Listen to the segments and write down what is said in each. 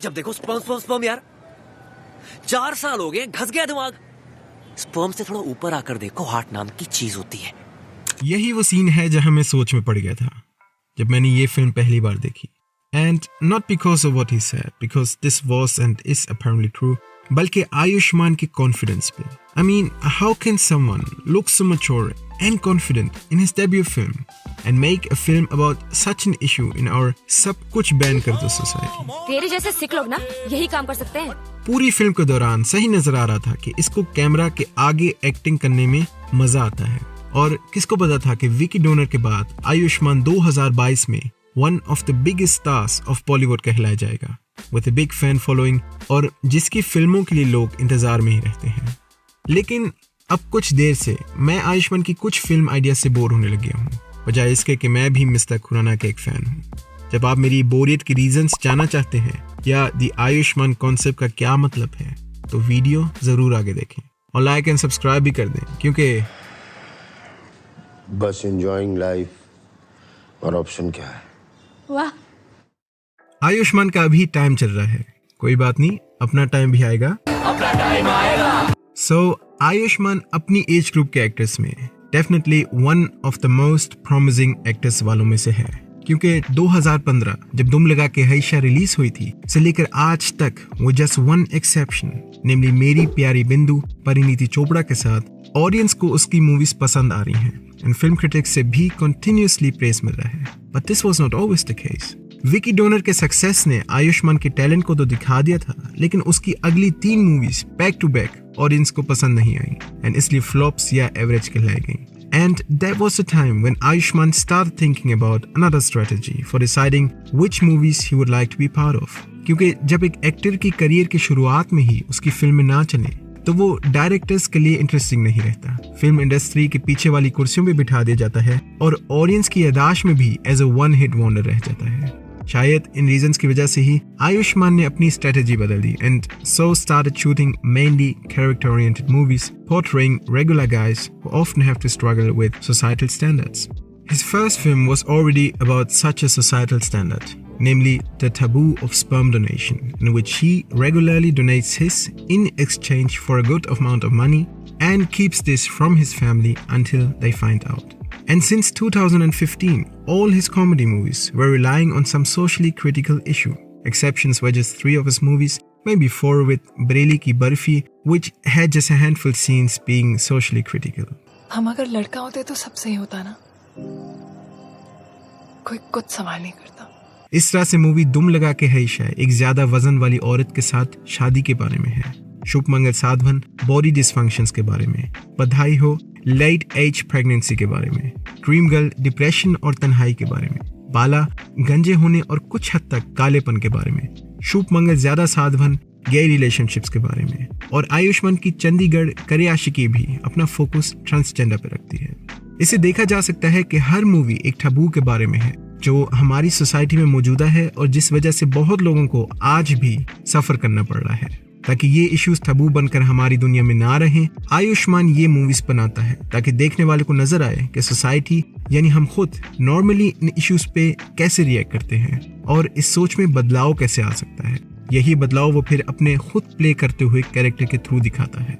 जब देखो sperm sperm sperm यार, 4 साल हो गए, घस गया दिमाग। स्पर्म से थोड़ा ऊपर आकर देखो, हार्ट नाम की चीज होती है। यही वो सीन है जहां मैं सोच में पड़ गया था जब मैंने ये फिल्म पहली बार देखी। And not because of what he said, because this was and is apparently true, बल्कि आयुष्मान के कॉन्फिडेंस पे। I mean, how can someone look so mature and confident in his debut film and make a film about such an issue in our सब कुछ ban कर दो society. तेरे जैसे सिक लोग ना यही काम कर सकते हैं। पूरी फिल्म के दौरान सही नजर आ रहा था कि इसको कैमरा के आगे एक्टिंग करने में मजा आता है, और किसको पता था कि विकी डोनर के बाद आयुष्मान 2022 में one of the biggest stars of Bollywood कहलाया जाएगा, with a big fan following, और जिसकी फिल्मों के लिए लोग इंतजार में ही रहते हैं। लेकिन अब कुछ देर से मैं आयुष्मान की कुछ फिल्म आइडिया से बोर होने लग गया हूँ, बजाय इसके कि मैं भी मिस्टर खुराना का एक फैन हूँ। जब आप मेरी बोरियत के रीजंस जानना चाहते हैं या द आयुष्मान कॉन्सेप्ट का क्या मतलब है, तो वीडियो जरूर आगे देखें और लाइक एंड सब्सक्राइब भी कर दें, क्योंकि बस एंजॉयिंग लाइफ और ऑप्शन क्या है। वाह, आयुष्मान का अभी टाइम चल रहा है, कोई बात नहीं, अपना टाइम भी आएगा। सो आयुष्मान अपनी एज ग्रुप के एक्टर्स में definitely one of the most promising actors वालों में से है, क्योंकि 2015 जब दुम लगा के हैशा रिलीज हुई थी से लेकर आज तक वो जस्ट वन एक्सेप्शन, नेमली मेरी प्यारी बिंदु परिणीति चोपड़ा के साथ ऑडियंस को उसकी मूवीज पसंद आ रही हैं एंड फिल्म क्रिटिक्स से भी कंटिन्यूअसली प्रेज मिल रहा है। But this was not always the case. Vicky donor के सक्सेस ने आयुष्मान के टैलेंट को तो दिखा दिया था, लेकिन उसकी अगली 3 movies back to back audience को पसंद नहीं आई एंड इसलिए फ्लॉप्स या एवरेज कहलाई गई। And that was the time when Ayushmann started thinking about another strategy for deciding which movies he would like to be part of. क्योंकि जब एक एक्टर की करियर की शुरुआत में ही उसकी फिल्में ना चले तो वो डायरेक्टर्स के लिए इंटरेस्टिंग नहीं रहता। फिल्म इंडस्ट्री के पीछे वाली कुर्सियों पे बिठा दिया जाता है और ऑडियंस की यादाश्त में भी as a one hit wonder रह जाता है। शायद इन रीजंस की वजह से ही आयुष्मान ने अपनी स्ट्रेटेजी बदल दी and so started shooting mainly character oriented movies portraying regular guys who often have to struggle with societal standards. His first film was already about such a societal standard, namely the taboo of sperm donation, in which he regularly donates his in exchange for a good amount of money and keeps this from his family until they find out. And since 2015, all his comedy movies were relying on some socially critical issue. Exceptions were just 3 of his movies, maybe 4 with Bareilly Ki Barfi, which had just a handful scenes being socially critical. हम अगर लड़का होते तो सब सही होता ना, कोई कुछ सवाल नहीं करता। इस तरह से मूवी दुम लगा के हैशा एक ज्यादा वजन वाली औरत के साथ शादी के बारे में है, शुभमंगल साधवन बॉडी डिसफंक्शंस के बारे में, बधाई हो लेट एज प्रेगनेंसी के बारे में, ड्रीम गर्ल डिप्रेशन और तन्हाई के बारे में, बाला गंजे होने और कुछ हद तक कालेपन के बारे में, शुभमंगल ज्यादा साधवन गे रिलेशनशिप्स के बारे में, और आयुष्मान की चंडीगढ़ करे आशिकी भी अपना फोकस ट्रांसजेंडर पर रखती है। इसे देखा जा सकता है कि हर मूवी एक टैबू के बारे में है जो हमारी सोसाइटी में मौजूदा है और जिस वजह से बहुत लोगों को आज भी सफर करना पड़ रहा है। ताकि ये इश्यूज टैबू बनकर हमारी दुनिया में ना रहें, आयुष्मान ये मूवीज बनाता है ताकि देखने वाले को नजर आए कि सोसाइटी यानी हम खुद नॉर्मली इन इश्यूज पे कैसे रिएक्ट करते हैं और इस सोच में बदलाव कैसे आ सकता है। यही बदलाव वो फिर अपने खुद प्ले करते हुए कैरेक्टर के थ्रू दिखाता है।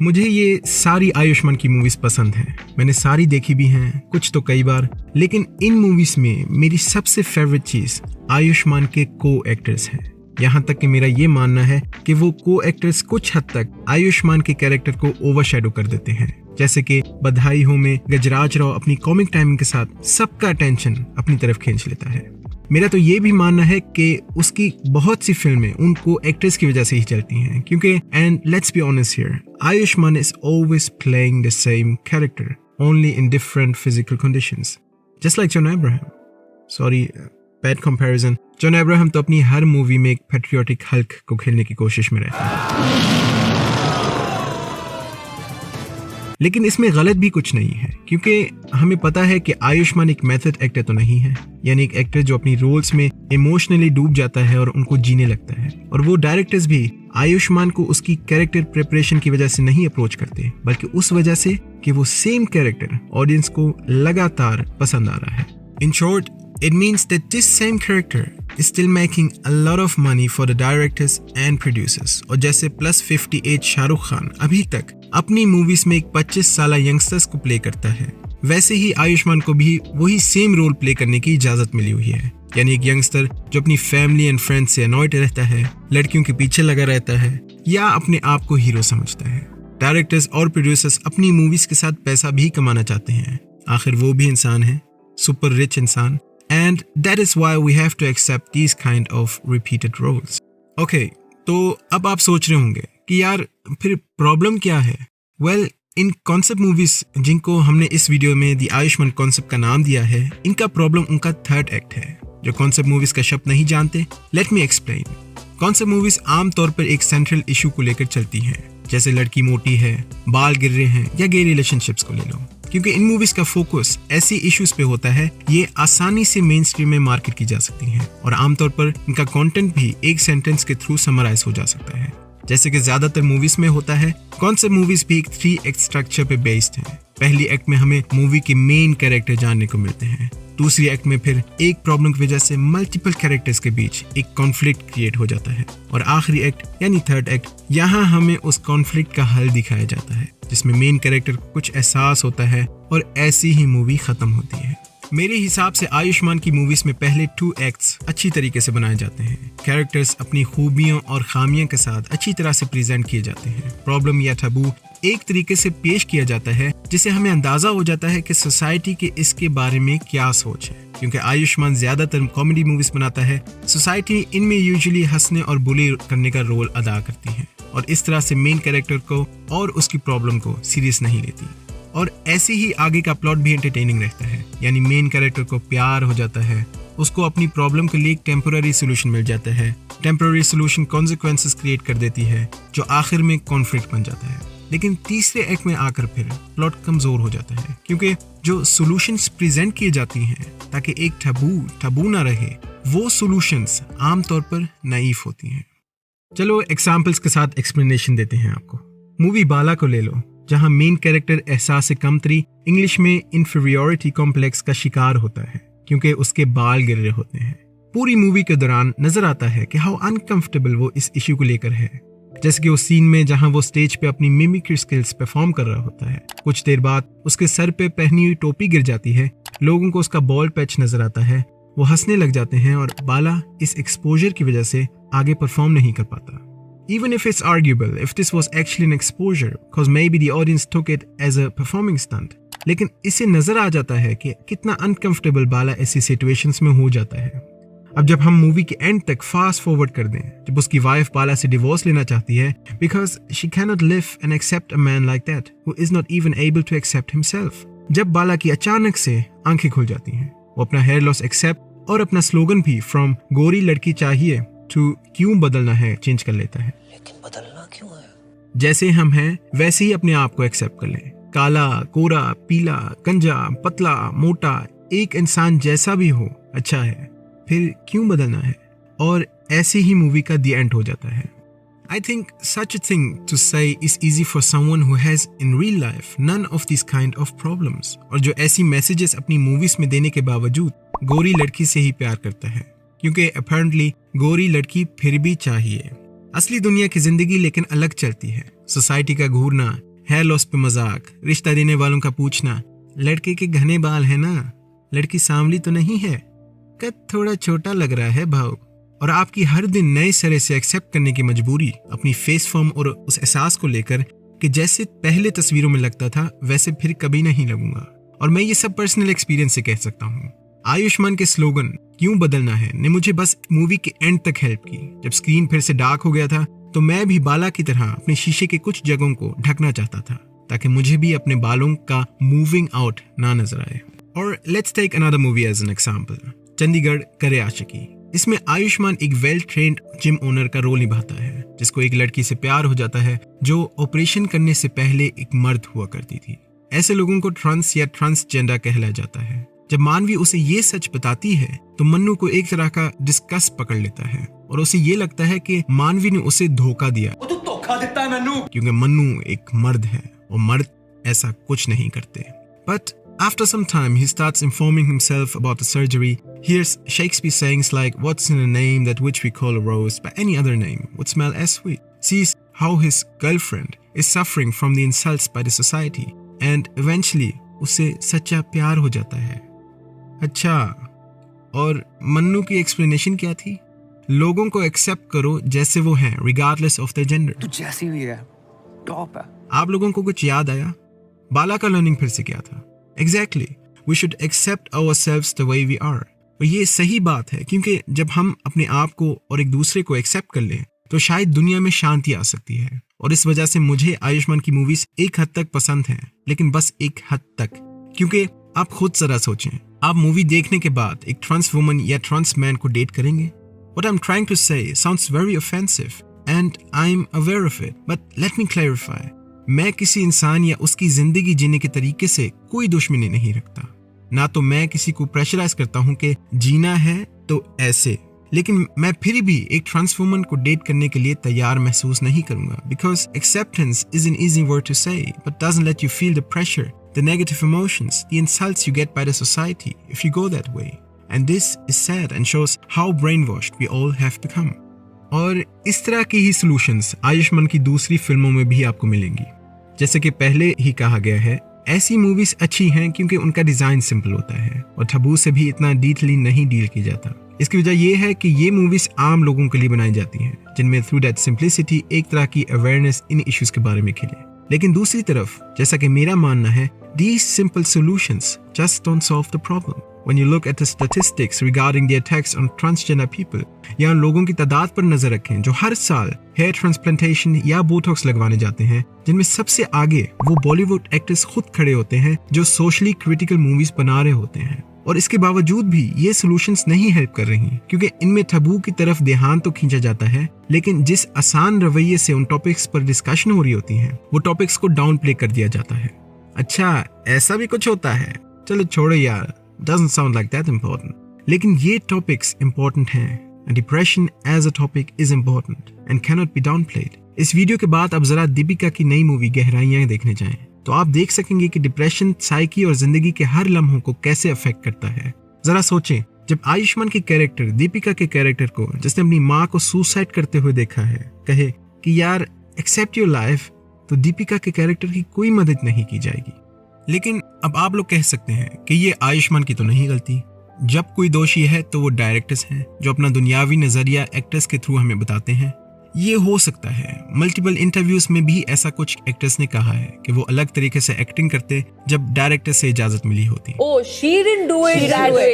मुझे ये सारी आयुष्मान की मूवीज पसंद हैं, मैंने सारी देखी भी हैं, कुछ तो कई बार, लेकिन इन मूवीज में मेरी सबसे फेवरेट चीज आयुष्मान के को एक्टर्स हैं। यहाँ तक कि मेरा ये मानना है कि वो को एक्टर्स कुछ हद तक आयुष्मान के कैरेक्टर को ओवरशैडो कर देते हैं, जैसे कि बधाई हो में गजराज राव अपनी कॉमिक टाइमिंग के साथ सबका अटेंशन अपनी तरफ खींच लेता है। मेरा तो ये भी मानना है कि उसकी बहुत सी फिल्में उनको एक्टर्स की वजह से ही चलती हैं, क्योंकि and let's be honest here, Ayushman is always playing the same character only in different physical conditions, just like John Abraham. Sorry, bad comparison. John Abraham तो अपनी हर मूवी में एक पैट्रियोटिक हल्क को खेलने की कोशिश में रहता है, लेकिन इसमें गलत भी कुछ नहीं है, क्योंकि हमें पता है कि आयुष्मान एक मेथड एक्टर तो नहीं है, यानी एक एक्टर जो अपनी रोल्स में इमोशनली डूब जाता है और उनको जीने लगता है। और वो डायरेक्टर्स भी आयुष्मान को उसकी कैरेक्टर प्रिपरेशन की वजह से नहीं अप्रोच करते, बल्कि उस वजह से कि वो सेम कैरेक्टर ऑडियंस को लगातार पसंद आ रहा है। In short, it means that this same character still making a lot of money for the directors and producers. और जैसे +58 शाहरुख खान अभी तक अपनी मूवीज में एक 25 साल यंगस्टर्स को प्ले करता है, वैसे ही आयुष्मान को भी वही सेम रोल प्ले करने की इजाजत मिली हुई है। यानी एक यंगस्टर जो अपनी फैमिली एंड फ्रेंड्स से अनॉयड रहता है, लड़कियों के पीछे लगा रहता है या अपने आप को हीरो समझता है। डायरेक्टर्स और प्रोड्यूसर्स अपनी मूवीज के साथ पैसा भी कमाना चाहते हैं, आखिर वो भी इंसान है, सुपर रिच इंसान, and that is why we have to accept these kind of repeated roles. Okay, तो अब आप सोच रहे होंगे कि यार फिर प्रॉब्लम क्या है? Well, इन कॉन्सेप्ट मूवीज जिनको हमने इस वीडियो में द आयुष्मान कॉन्सेप्ट का नाम दिया है, इनका प्रॉब्लम उनका थर्ड एक्ट है। जो कॉन्सेप्ट मूवीज का शब्द नहीं जानते, let me explain. Concept movies आमतौर पर एक सेंट्रल इशू को लेकर चलती हैं, जैसे लड़की मोटी है, बाल गिर रहे हैं या गे रिलेशनशिप्स को ले लो। क्योंकि इन मूवीज का फोकस ऐसी इश्यूज पे होता है, ये आसानी से मेन स्ट्रीम में मार्केट की जा सकती हैं और आमतौर पर इनका कंटेंट भी एक सेंटेंस के थ्रू समराइज हो जा सकता है। जैसे कि ज्यादातर मूवीज में होता है, कॉन्सेप्ट मूवीज भी एक 3 एक्ट स्ट्रक्चर पे बेस्ड है। पहली एक्ट में हमें मूवी के मेन कैरेक्टर जानने को मिलते हैं, दूसरी एक्ट में फिर एक प्रॉब्लम की वजह से मल्टीपल कैरेक्टर्स के बीच एक कॉन्फ्लिक्ट क्रिएट हो जाता है और आखिरी एक्ट यानी थर्ड एक्ट, यहाँ हमें उस कॉन्फ्लिक्ट का हल दिखाया जाता है, जिसमें मेन कैरेक्टर को कुछ एहसास होता है और ऐसी ही मूवी खत्म होती है। मेरे हिसाब से आयुष्मान की मूवीज में पहले 2 एक्ट्स अच्छी तरीके से बनाए जाते हैं। कैरेक्टर्स अपनी खूबियों और खामियों के साथ अच्छी तरह से प्रेजेंट किए जाते हैं। प्रॉब्लम या टैबू एक तरीके से पेश किया जाता है जिससे हमें अंदाजा हो जाता है कि सोसाइटी के इसके बारे में क्या सोच है। क्योंकि आयुष्मान ज्यादातर कॉमेडी मूवीज बनाता है, सोसाइटी इनमें यूजुअली हंसने और बुली करने का रोल अदा करती है और इस तरह से मेन कैरेक्टर को और उसकी प्रॉब्लम को सीरियस नहीं लेती। और ऐसे ही आगे का प्लॉट भी एंटरटेनिंग रहता है, यानी मेन कैरेक्टर को प्यार हो जाता है, उसको अपनी प्रॉब्लम के लिए एक टेम्पोररी सोल्यूशन मिल जाता है। टेम्पोररी सोल्यूशन कॉन्सिक्वेंसेस क्रिएट कर देती है जो आखिर में कॉन्फ्लिक्ट बन जाता है। लेकिन तीसरे एक्ट में आकर फिर प्लॉट कमजोर हो जाता है, क्योंकि जो सॉल्यूशंस प्रेजेंट किए जाती हैं ताकि एक टैबू ना रहे, वो सॉल्यूशंस आमतौर पर नाइफ होती हैं। चलो एग्जांपल्स के साथ एक्सप्लेनेशन देते हैं आपको। मूवी बाला को ले लो, जहां मेन कैरेक्टर एहसास कमतरी, इंग्लिश में इंफीरियरिटी कॉम्प्लेक्स का शिकार होता है क्योंकि उसके बाल गिर रहे होते हैं। पूरी मूवी के दौरान नजर आता है कि हाउ अनकंफर्टेबल वो इस इश्यू को लेकर है। जैसे कि उस सीन में जहां वो स्टेज पे अपनी मिमिक्री स्किल्स परफॉर्म कर रहा होता है, कुछ देर बाद उसके सर पे पहनी हुई टोपी गिर जाती है, लोगों को उसका बॉल पैच नजर आता है, वो हंसने लग जाते हैं और बाला इस एक्सपोजर की वजह से आगे परफॉर्म नहीं कर पाता। Even if it's arguable if this was actually an exposure, because maybe the audience took it as a performing stunt, लेकिन इससे नजर आ जाता है कि कितना अनकंफर्टेबल बाला ऐसी सिचुएशंस में हो जाता है। अब जब हम मूवी के एंड तक फास्ट फॉरवर्ड कर दें, जब उसकी वाइफ बाला से डिवोर्स लेना चाहती है because she cannot live and accept a man like that who is not even able to accept himself, जब बाला की अचानक से आंखें खुल जाती हैं, वो अपना हेयर लॉस एक्सेप्ट और अपना स्लोगन भी फ्रॉम गोरी लड़की चाहिए टू क्यों बदलना है चेंज कर लेता है। लेकिन बदलना क्यों है? जैसे हम हैं वैसे ही अपने आप को एक्सेप्ट कर लें। काला, कोरा, पीला, गंजा, पतला, मोटा, एक इंसान जैसा भी हो अच्छा है, फिर क्यों बदलना है? और ऐसी ही मूवी का दी एंड हो जाता है। I think such a thing to say is easy for someone who has in real life none of these kind of problems, और जो ऐसी मैसेजेस अपनी मूवीज में देने के बावजूद गोरी लड़की से ही प्यार करता है, क्योंकि अपेरेंटली गोरी लड़की फिर भी चाहिए। असली दुनिया की जिंदगी लेकिन अलग चलती है। सोसाइटी का घूरना, हेयर लॉस पे मजाक, रिश्ता देने वालों का पूछना, लड़के के घने बाल है ना, लड़की सांवली तो नहीं है, कद थोड़ा छोटा लग रहा है भाव, और आपकी हर दिन नए सिरे से एक्सेप्ट करने की मजबूरी अपनी फेस फॉर्म और उस एहसास को लेकर कि जैसे पहले तस्वीरों में लगता था वैसे फिर कभी नहीं लगूंगा। और मैं ये सब पर्सनल एक्सपीरियंस से कह सकता हूँ। आयुष्मान के स्लोगन क्यों बदलना है ने मुझे बस मूवी के एंड तक हेल्प की। जब स्क्रीन फिर से डार्क हो गया था तो मैं भी बाला की तरह अपने शीशे के कुछ जगहों को ढकना चाहता था ताकि मुझे भी अपने बालों का मूविंग आउट ना नजर आए। और let's take another movie as an example, Chandigarh Kare Aashiqui. इसमें आयुष्मान एक वेल ट्रेन्ड जिम ओनर का रोल निभाता है जिसको एक लड़की से प्यार हो जाता है जो ऑपरेशन करने से पहले एक मर्द हुआ करती थी। ऐसे लोगों को ट्रांस या ट्रांसजेंडर कहला जाता है। जब मानवी उसे ये सच बताती है तो मन्नू को एक तरह का डिस्कस पकड़ लेता है और उसे ये लगता है कि मानवी ने उसे धोखा दिया, वो तो धोखा देता है मन्नू, क्योंकि मन्नू एक मर्द है और मर्द ऐसा कुछ नहीं करते। But After some time, he starts informing himself about the surgery, hears Shakespeare sayings like, "What's in a name that which we call a rose by any other name would smell as sweet," sees how his girlfriend is suffering from the insults by the society, and eventually उसे सच्चा प्यार हो जाता है। अच्छा, और मन्नू की explanation क्या थी? लोगों को एक्सेप्ट करो जैसे वो हैं, regardless of their gender। तू जैसी भी है, टॉप है। आप लोगों को कुछ याद आया? बाला का लर्निंग फिर से क्या था? Exactly, we should accept ourselves the way we are। और ये सही बात है, क्योंकि जब हम अपने आप को और एक दूसरे को एक्सेप्ट कर लें तो शायद दुनिया में शांति आ सकती है। और इस वजह से मुझे आयुष्मान की मूवीज एक हद तक पसंद हैं, लेकिन बस एक हद तक। क्योंकि आप खुद जरा सोचें, आप मूवी देखने के बाद एक ट्रांस वुमन या ट्रांस मैन को डेट करेंगे? What I'm trying to say sounds very offensive and I'm aware of it, but let me clarify। मैं किसी इंसान या उसकी जिंदगी जीने के तरीके से कोई दुश्मनी नहीं रखता। ना तो मैं किसी को प्रेशराइज करता हूँ कि जीना है तो ऐसे, लेकिन मैं फिर भी एक ट्रांस वुमन को डेट करने के लिए तैयार महसूस नहीं करूंगा, because acceptance is an easy word to say but doesn't let you feel the pressure, the negative emotions, the insults you get by the society if you go that way, and this is sad and shows how brainwashed we all have become. और इस तरह की ही solutions Ayushman की दूसरी फिल्मों में भी आपको मिलेंगी। जैसे कि पहले ही कहा गया है, ऐसी मूवीज अच्छी हैं क्योंकि उनका डिजाइन सिंपल होता है और टैबू से भी इतना डीपली नहीं डील किया जाता। इसकी वजह यह है कि ये मूवीज आम लोगों के लिए बनाई जाती हैं, जिनमें थ्रू दैट सिंप्लिसिटी एक तरह की अवेयरनेस इन इश्यूज के बारे में खिले। लेकिन दूसरी तरफ, जैसा कि मेरा मानना है, these simple solutions just don't solve the problem। When you look at the statistics regarding the attacks on transgender people, या उन लोगों की तादाद पर नजर रखें जो हर साल हेयर ट्रांसप्लांटेशन या बोटॉक्स लगवाने जाते हैं, जिनमें सबसे आगे वो बॉलीवुड एक्टर्स खुद खड़े होते हैं जो सोशली क्रिटिकल मूवीज बना रहे होते हैं। और इसके बावजूद भी ये सॉल्यूशंस नहीं हेल्प कर रही, क्योंकि इनमें टैबू की तरफ ध्यान तो खींचा जाता है, लेकिन जिस आसान रवैये से उन टॉपिक्स पर डिस्कशन हो रही होती है, वो टॉपिक्स को डाउन प्ले कर दिया जाता है। अच्छा, ऐसा भी कुछ होता है? चलो छोड़ो यार, doesn't sound like that important। लेकिन ये टॉपिक्स इंपॉर्टेंट हैं। Depression as a topic is important and cannot be downplayed. इस वीडियो के बाद आप जरा दीपिका की नई मूवी गहराइयां देखने जाएं, तो आप देख सकेंगे कि डिप्रेशन साइकी और जिंदगी के हर लम्हों को कैसे अफेक्ट करता है। जरा सोचें, जब आयुष्मान के कैरेक्टर दीपिका के कैरेक्टर को, जिसने अपनी माँ को सुसाइड करते हुए देखा है, कहे कि यार एक्सेप्ट योर लाइफ, तो दीपिका के कैरेक्टर की कोई मदद नहीं की जाएगी। लेकिन अब आप लोग कह सकते हैं कि ये आयुष्मान की तो नहीं गलती। जब कोई दोषी है तो वो डायरेक्टर्स हैं जो अपना दुनियावी नजरिया एक्टर्स के थ्रू हमें बताते हैं। ये हो सकता है, मल्टीपल इंटरव्यूज में भी ऐसा कुछ एक्टर्स ने कहा है कि वो अलग तरीके से एक्टिंग करते जब डायरेक्टर से इजाजत मिली होती। Oh, she didn't do it that way.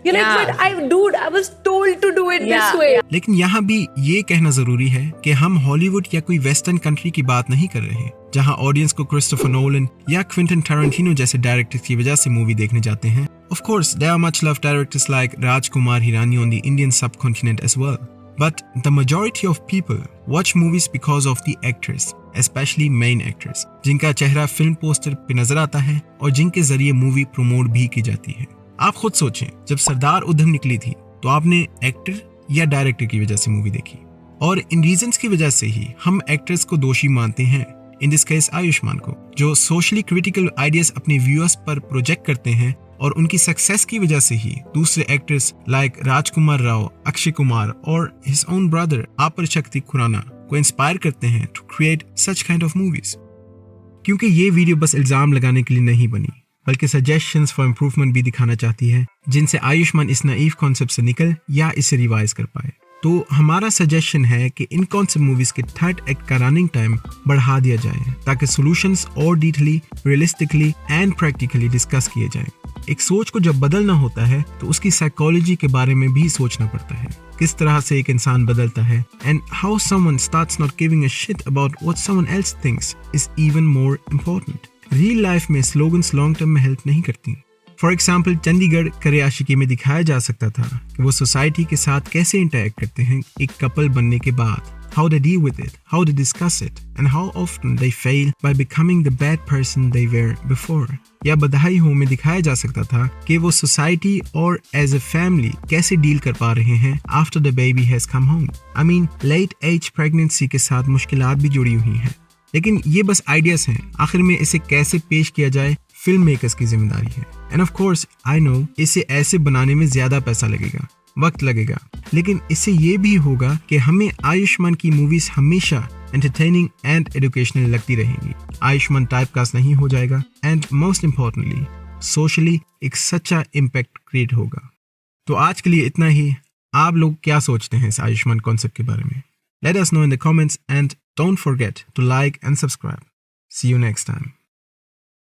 You're like, but I was told to do it this way. लेकिन यहाँ भी ये कहना जरूरी है कि हम हॉलीवुड या कोई वेस्टर्न कंट्री की बात नहीं कर रहे, जहाँ ऑडियंस को क्रिस्टोफर नोलन या क्विंटन टैरेंटिनो जैसे डायरेक्टर्स की वजह से मूवी देखने जाते हैं। Of course, there are much loved directors like Rajkumar Hirani on the Indian subcontinent as well. But the majority of people watch movies because of the actors, especially main actors, जिनका चेहरा film poster पे नजर आता है और जिनके जरिए movie promote भी की जाती है। आप खुद सोचें, जब सरदार उधम निकली थी तो आपने एक्टर या डायरेक्टर की वजह से मूवी देखी, और इन रीजंस की वजह से ही हम एक्टर्स को दोषी मानते हैं, इन दिस केस आयुष्मान को, जो सोशली क्रिटिकल आइडियाज अपने व्यूअर्स पर प्रोजेक्ट करते हैं, और उनकी सक्सेस की वजह से ही दूसरे एक्टर्स लाइक राजकुमार राव, अक्षय कुमार और हिज ओन ब्रदर आपर शक्ति खुराना को इंस्पायर करते हैं to create such kind of movies. क्योंकि ये वीडियो बस इल्जाम लगाने के लिए नहीं बनी, बल्कि सजेशंस फॉर इम्प्रूवमेंट भी दिखाना चाहती है, जिनसे आयुष्मान इस नाइव कॉन्सेप्ट से निकल या इसे रिवाइज कर पाए। तो हमारा सजेशन है कि इन कॉन्सेप्ट मूवीज के थर्ड एक्ट का रनिंग टाइम बढ़ा दिया जाए, ताकि सॉल्यूशंस और डीटली, रियलिस्टिकली एंड प्रैक्टिकली डिस्कस किए जाएं। एक सोच को जब बदलना होता है तो उसकी साइकोलॉजी के बारे में भी सोचना पड़ता है, किस तरह से एक इंसान बदलता है, and how someone starts not giving a shit about what someone else thinks is even more important. Real life में स्लोगन्स लॉन्ग टर्म में हेल्प नहीं करती। फॉर एग्जाम्पल, चंडीगढ़ करे आशिकी में दिखाया जा सकता था कि वो सोसाइटी के साथ कैसे इंटरेक्ट करते हैं एक कपल बनने के बाद, how they deal with it, how they discuss it, and how often they fail by becoming the bad person they were before। या बधाई हो में दिखाया जा सकता था कि वो सोसाइटी और एज अ फैमिली कैसे डील कर पा रहे हैं after the baby has come home. I mean, late age pregnancy के साथ मुश्किलात भी जुड़ी हुई हैं, लेकिन ये बस आइडियाज हैं। आखिर में इसे कैसे पेश किया जाए, फिल्म मेकर्स की जिम्मेदारी है। End of course I know इसे ऐसे बनाने में ज्यादा पैसा लगेगा, वक्त लगेगा, लेकिन इससे ये भी होगा कि हमें आयुष्मान की मूवीज हमेशा एंटरटेनिंग एंड एजुकेशनल लगती रहेंगी। आयुष्मान टाइपकास्ट नहीं हो जाएगा एंड मोस्ट इम्पोर्टेंटली सोशली एक सच्चा इम्पैक्ट क्रिएट होगा। तो आज के लिए इतना ही। आप लोग क्या सोचते हैं इस आयुष्मान कॉन्सेप्ट के बारे में? Let us know in the comments and don't forget to like and subscribe. See you next time.